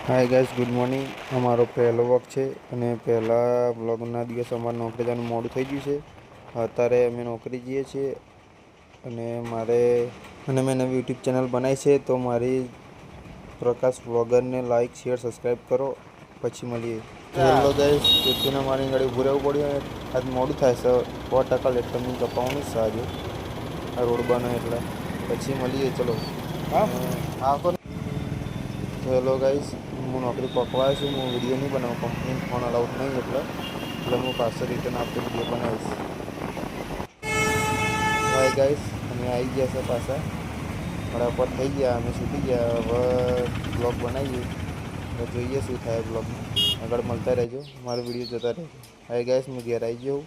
Hi guys, good morning. અમારો પહેલો vlog છે અને પહેલા વ્લોગના દિવસે અમારે નોકરી જવાનું મોડું થઈ ગયું છે. અત્યારે અમે નોકરી જઈએ છીએ અને મેં નવી યુટ્યુબ ચેનલ બનાવી છે, તો મારી પ્રકાશ વ્લોગરને લાઇક શેર સબસ્ક્રાઈબ કરો. પછી મળીએ. હેલો ગાઈસ, તેથી મારી ગાડી ઊભું રહેવું પડ્યું. આજ મોડું થાય છે, 100% લેટ તમને કપાવવાનું જ છે આજે. આ રોડ બને એટલે પછી મળીએ. ચલો હા. તો હેલો ગાઈસ, હું નોકરી પકવાય છું. હું વિડીયો નહીં બનાવું, કંપની ફોન અલાઉડ નહીં એટલે હું પાછળ રિટર્ન આપતો વિડીયો બનાવીશ. હાય ગાઈસ, અમે આવી ગયા છે પાછા. મારા પર થઈ ગયા, અમે છૂટી ગયા. હવે બ્લોગ બનાવીએ. હવે જોઈએ શું થાય બ્લોગમાં. આગળ મળતા રહેજો, મારો વિડીયો જોતા રહેજો. હાય ગાઈસ, હું ઘેર આવી ગયો.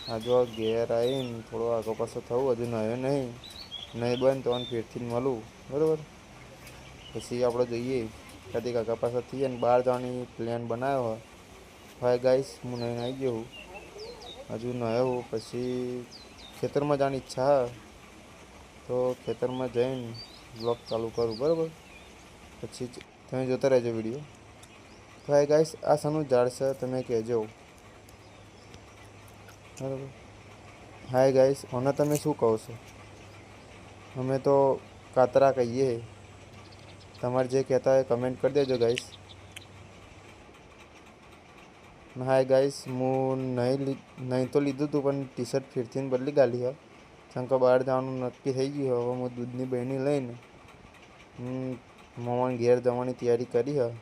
આ જો ઘેર આવીને થોડો આગો પાછો થવું, હજુ નયો નહીં બને તો ફેરથી મળું, બરાબર. પછી આપણે જોઈએ કદી કાકા પાસેથી અને બહાર જવાની પ્લાન બનાવ્યો હોય. હાય ગાઈસ, હું નહીં આવી ગયો હજુ નયો. પછી ખેતરમાં જવાની ઈચ્છા હા, તો ખેતરમાં જઈને બ્લોગ ચાલુ કરું, બરાબર. પછી તમે જોતા રહેજો વિડીયો. તો હાય ગાઈસ, આ શાનું ઝાડ છે તમે કહેજો, બરાબર. હાય ગાઈસ, આને તમે શું કહો છો? અમે તો કાતરા કહીએ. તમારે જે કહેતા હોય કમેન્ટ કરી દેજો ગાઈસ. હાય ગાઈસ, હું નહીં તો લીધું હતું, પણ ટી શર્ટ ફેરથી બદલી ગાલી હા. કારણ કે બહાર જવાનું નક્કી થઈ ગયું. હવે હું દૂધની બહેની લઈને મમ્માને ઘેર જવાની તૈયારી કરી હા.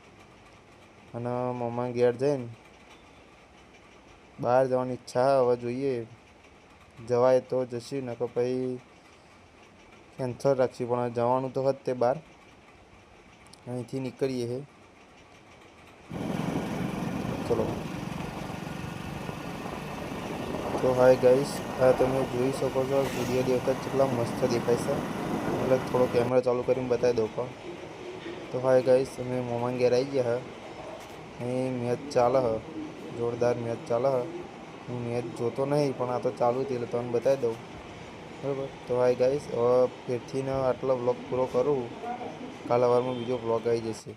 અને મમ્માને ઘેર જઈને બહાર જવાની ઈચ્છા હવે જોઈએ જવાય તો જશું, ને કે પછી કેન્સલ રાખશું. પણ જવાનું તો તે બહાર અહીંથી નીકળીએ હે. ચલો. તો હાય ગાઈસ, આ તમે જોઈ શકો છો વિડીયો દેખતા કેટલા મસ્ત દેખાય છે. એટલે થોડો કેમેરા ચાલુ કરીને બતાવી દઉં પણ. તો હાય ગાઈસ, અમે મમ્માને ઘેર આવી ગયા હા. અહીં મેચ ચાલે હ, જોરદાર મેચ ચાલે હ. હું મેચ જોતો નહીં, પણ આ તો ચાલુ હતી એટલે તમને બતાવી દઉં, બરાબર. તો હાય ગાઈસ, હવે ફેરથી આટલો વ્લોગ પૂરો કરું. કાલ સવારમાં બીજો વ્લોગ આવી જશે.